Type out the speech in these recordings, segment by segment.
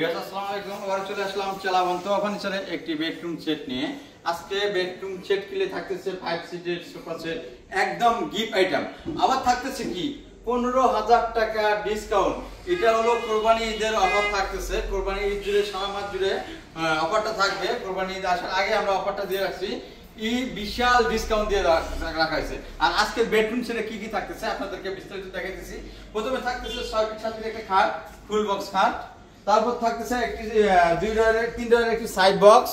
আসসালামু আলাইকুম। আবার চলে আসলাম চালাবন্ত ফার্নিচারে একটি বেডরুম সেট নিয়ে। আজকে বেডরুম সেট কিলে থাকতেছে 5 সিটের সোফা সেট, একদম গিফট আইটেম। আবার থাকতেছে কি 15,000 টাকা ডিসকাউন্ট। এটা হলো কোরবানি ঈদের অফার থাকতেছে। কোরবানি ঈদ জুড়ে সারা মাস জুড়ে অফারটা থাকবে। কোরবানি ঈদ আসার আগে আমরা অফারটা দিয়ে রাখছি। এই বিশাল ডিসকাউন্ট দিয়ে রাখা হয়েছে। আর আজকের বেডরুম সেটে কি কি থাকতেছে আপনাদেরকে বিস্তারিত দেখাইতেছি। প্রথমে থাকতেছে 6 ফিট 7 ফিট একটা খাট, ফুল বক্স খাট। তারপর থাকতেছে একটি 2 ডয়ারের 3 ডয়ারের একটি সাইড বক্স,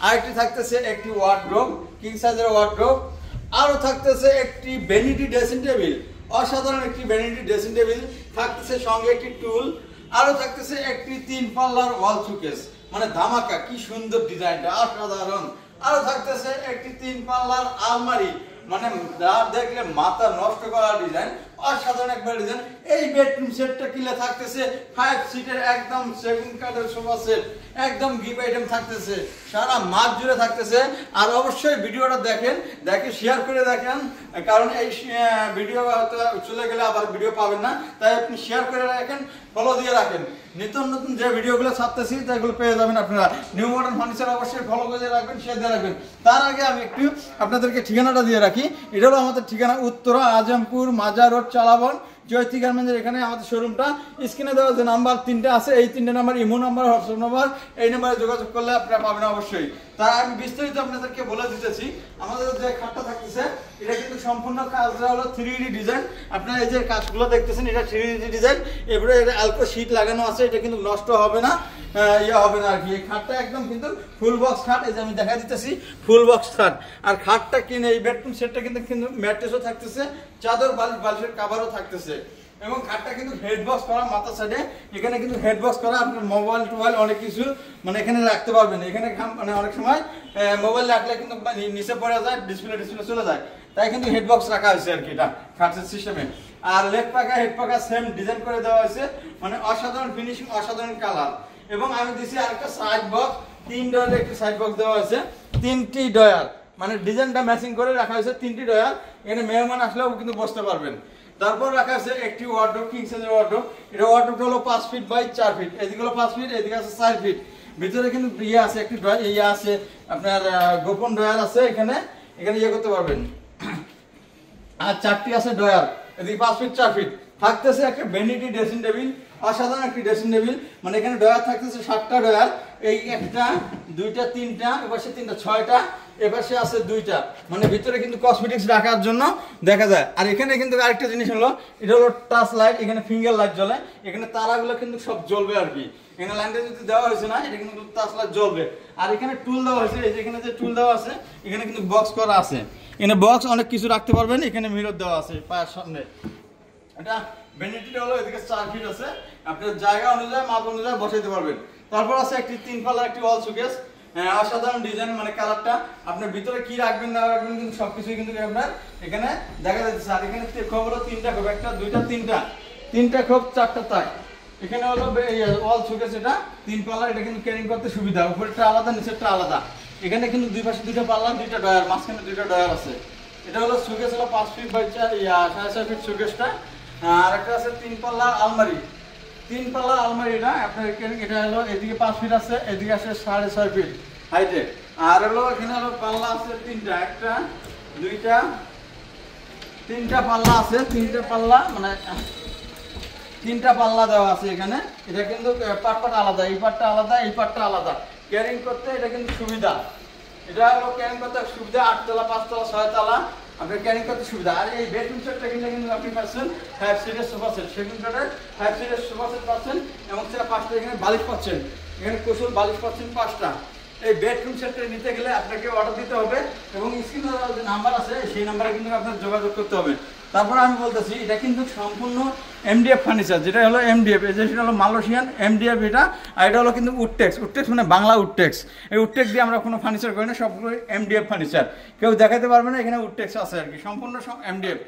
আরেকটি থাকতেছে একটি ওয়ার্ডরোব, কিং সাইজের ওয়ার্ডরোব। আরো থাকতেছে একটি ভ্যানিটি ড্রেসিং টেবিল, অসাধারণ একটি ভ্যানিটি ড্রেসিং টেবিল থাকতেছে, সঙ্গে একটি টুল। আরো থাকতেছে একটি 3 পাল্লার ওয়াল শোকেস, মানে ধামাকা, কি সুন্দর ডিজাইনটা, অসাধারণ। আরো থাকতেছে একটি 3 পাল্লার আলমারি, মানে দেখলে মাথা নষ্ট করা ডিজাইন, অসাধারণ একটা ডিজাইন। এই বেডরুম সেটটা কিলে থাকতেছে 5 সিটের একদম সেগুন কাঠের সোফা সেট, একদম গিফট আইটেম থাকতেছে, সারা মাস জুড়ে থাকতেছে। আর অবশ্যই ভিডিওটা দেখে শেয়ার করে দেখেন, কারণ এই ভিডিও চলে গেলে আবার ভিডিও পাবেন না, তাই আপনি শেয়ার করে রাখেন, ফলো দিয়ে রাখেন। নতুন নতুন যে ভিডিওগুলো ছাড়তেছি সেগুলো পেয়ে যাবেন আপনারা। নিউ মডার্ন ফার্নিচার অবশ্যই ফলো করে রাখবেন, শেয়ার দিয়ে রাখবেন। তার আগে আমি একটু আপনাদেরকে ঠিকানাটা দিয়ে রাখি। এটা হলো আমাদের ঠিকানা উত্তরা আজমপুর মাজার রোড, চালাবন, জয়তী গার্মেন্টসের এখানে আমাদের শোরুমটা। স্ক্রিনে দেওয়া যে নাম্বার 3টা আছে, এই 3টে number imo number, WhatsApp number, এই নাম্বারে যোগাযোগ করলে আপনারা পাবেন অবশ্যই। তাই আমি বিস্তারিত আপনাদেরকে বলে দিতেছি। আমাদের যে খাটটা থাকতেছে এটা কিন্তু সম্পূর্ণ কাজটা হলো 3D ডিজাইন। আপনারা এই যে কাজগুলো দেখতেছেন এটা 3D ডিজাইন, এবারে এটা অ্যালকো শীট লাগানো আছে, এটা কিন্তু নষ্ট হবে না, হবে না আর কি। এই খাটটা একদম কিন্তু ফুল বক্স খাট, এই যে আমি দেখা দিতেছি ফুল বক্স খাট। আর খাটটা কিনে এই বেডরুম সেটটা কিন্তু ম্যাট্রেসও থাকতেছে, চাদর বালিশের কাভারও থাকতেছে, এবং খাটটা কিন্তু হেড বক্স করা মাথা সাইডে। এখানে কিন্তু হেড বক্স করা, আপনার মোবাইল টোবাইল অনেক কিছু মানে এখানে রাখতে পারবেন। এখানে মানে অনেক সময় মোবাইল রাখলে কিন্তু নিচে পড়ে যায়, ডিসপ্লে চলে যায়, তাই কিন্তু হেড বক্স রাখা হয়েছে আর কি এটা খাটের সিস্টেমে। আর লেগ পাকা হেড পাকা সেম ডিজাইন করে দেওয়া হয়েছে, মানে অসাধারণ ফিনিশিং, অসাধারণ কালার। এবং আমি দিছি আরেকটা সাইড বক্স, 3 ডয়ারের একটি সাইড বক্স দেওয়া হয়েছে, 3টি ডয়ার, মানে ডিজাইনটা ম্যাচিং করে রাখা হয়েছে 3টি ডয়ার। এখানে মেহমান আসলেও কিন্তু বসতে পারবেন। তারপর রাখা আছে একটি ওয়ার্ডরোব, কিং সাইজের ওয়ার্ডরোব। এটা ওয়ার্ডরোবটা হলো 5 ফিট বাই 4 ফিট, এদিকে হলো 5 ফিট, এদিকে আছে 4 ফিট। ভিতরে কিন্তু ইয়ে আছে, একটি ইয়ে আছে আপনার গোপন ডয়ার আছে, এখানে ইয়ে করতে পারবেন। আর 4টি আছে ডয়ার, এদিকে 5 ফিট 4 ফিট। থাকতেছে একটা ভ্যানিটি ড্রেসিং টেবিল, অসাধারণ একটি ড্রেসিং টেবিল, মানে এখানে ডয়ার থাকতেছে 7টা ডয়ার, এই 1টা 2টা 3টা, এপাশে 3টা 6টা, এপাশে আছে 2টা, মানে ভিতরে কিন্তু কসমেটিক্স রাখার জন্য দেখা যায়। আর এখানে কিন্তু আরেকটা জিনিস হলো, এটা হলো টাচ লাইট, এখানে ফিঙ্গার লাইট জ্বলে, এখানে তারাগুলো কিন্তু সব জ্বলবে আর কি। এখানে লাইনটা যদি দেওয়া হয়েছে না, এটা কিন্তু টাচ লাইট জ্বলবে। আর এখানে টুল দেওয়া হয়েছে, এই যে এখানে যে টুল দেওয়া আছে, এখানে কিন্তু বক্স করা আছে, এখানে বক্স অনেক কিছু রাখতে পারবেন। এখানে মিরর দেওয়া আছে পায়ের সামনে। এটা ভ্যানিটিটা হলো এদিকে 4 ফিট আছে, আপনার জায়গা অনুযায়ী মাপ অনুযায়ী বসাইতে পারবেন। তারপর আছে একটি 3 পাল্লা একটি ওয়াল শোকেস, অসাধারণ ডিজাইন, মানে কালারটা আপনার ভিতরে কি রাখবেন না রাখবেন কিন্তু সবকিছুই কিন্তু আপনার এখানে দেখা যাচ্ছে। আর এখানে খোপ হলো 3টা খোপ, 1টা 2টা 3টা খোপ 4টা তাই। এখানে হলো ওয়াল শোকেস, এটা 3 পাল্লা, এটা কিন্তু ক্যারিং করতে সুবিধা, উপরেরটা আলাদা নিচেরটা আলাদা। এখানে কিন্তু দুই পাশে 2টা পাল্লা, 2টা ডয়ার, মাঝখানে 2টা ডয়ার আছে। এটা হলো শোকেস হলো 5 ফিট বাই 4.5 ফিট শোকেসটা। আর একটা আছে 3 পাল্লা আলমারি, 3 পাল্লা আলমারি, এটা হলো এদিকে 5 ফিট আছে, এদিকে আছে 6.5 ফিট হাইটে। আর হলো এখানে হলো পাল্লা আছে 3টা, 1টা 2টা 3টা পাল্লা আছে, 3টা পাল্লা, মানে 3টা পাল্লা দেওয়া আছে এখানে। এটা কিন্তু পার্ট আলাদা, এই পার্টটা আলাদা, এই পার্টটা আলাদা। ক্যারিং করতে এটা কিন্তু সুবিধা, এটা হলো ক্যারিং করতে সুবিধা। 8 তলা 5 তলা 6 তলা আপনার ক্যারিং করতে সুবিধা। আর এই বেডরুম সেটটা কিন্তু আপনি পাচ্ছেন 5 সিটের সোফা সেট, সেগুন কাঠের 5 সিটের সোফা সেট পাচ্ছেন, এবং সেটা 5টা এখানে বালিশ পাচ্ছেন, এখানে কুশল বালিশ পাচ্ছেন 5টা। এই বেডরুম সেটটা নিতে গেলে আপনাকে অর্ডার দিতে হবে, এবং স্ক্রিনে যে নাম্বার আছে সেই নাম্বারে কিন্তু আপনার যোগাযোগ করতে হবে। তারপরে আমি বলতেছি এটা কিন্তু সম্পূর্ণ এমডিএফ ফার্নিচার, যেটা হলো এমডিএফ, এই যেটা হলো মালয়েশিয়ান এমডিএফ এটা। আর এটা হলো কিন্তু উডটেক্স, উডটেক্স মানে বাংলা উডটেক্স। এই উডটেক্স দিয়ে আমরা কোনো ফার্নিচার করি না, সবগুলো এমডিএফ ফার্নিচার। কেউ দেখাতে পারবে না এখানে উডটেক্স আছে আর কি, সম্পূর্ণ সব এমডিএফ।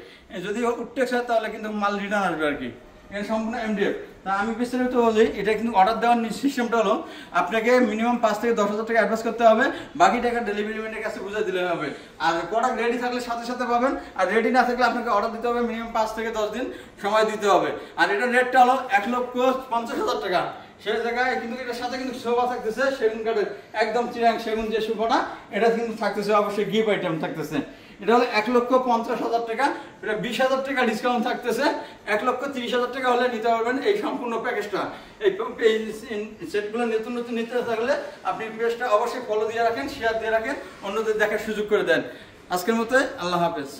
যদি উডটেক্স হয় তাহলে কিন্তু মাল রিটার্ন আসবে আর কি, এটা সম্পূর্ণ এমডিএফ। তা আমি বিস্তারিত বলি, এটা কিন্তু অর্ডার দেওয়ার সিস্টেমটা হলো আপনাকে মিনিমাম 5 থেকে 10,000 টাকা অ্যাডভান্স করতে হবে, বাকি টাকা ডেলিভারি ম্যানের কাছে বুঝে দিলে হবে। আর প্রোডাক্ট রেডি থাকলে সাথে সাথে পাবেন, আর রেডি না থাকলে আপনাকে অর্ডার দিতে হবে, মিনিমাম 5 থেকে 10 দিন সময় দিতে হবে। আর এটার রেটটা হলো 1,50,000 টাকা। সেই জায়গায় কিন্তু এটার সাথে কিন্তু সোফা থাকতেছে সেগুন কাঠের, একদম চিরাং সেগুন যে সোফাটা এটা কিন্তু থাকতেছে, অবশ্যই গিফট আইটেম থাকতেছে। এটা হলো 1,50,000 টাকা, এটা 20,000 টাকা ডিসকাউন্ট থাকতেছে, 1,30,000 টাকা হলে নিতে পারবেন এই সম্পূর্ণ প্যাকেজটা। এই সেটগুলো নতুন নতুন নিতে থাকলে আপনি পেজটা অবশ্যই ফলো দিয়ে রাখেন, শেয়ার দিয়ে রাখেন, অন্যদের দেখার সুযোগ করে দেন। আজকের মতো আল্লাহ হাফেজ।